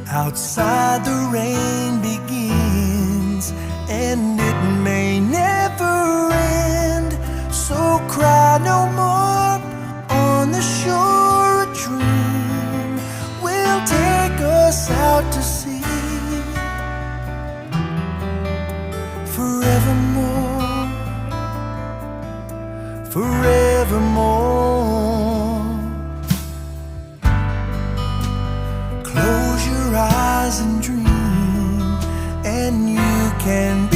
Outside the rain begins, and it may never end. So cry no more. On the shore a dream will take us out to sea. Forevermore, forevermore. Close your eyes and dream, and you can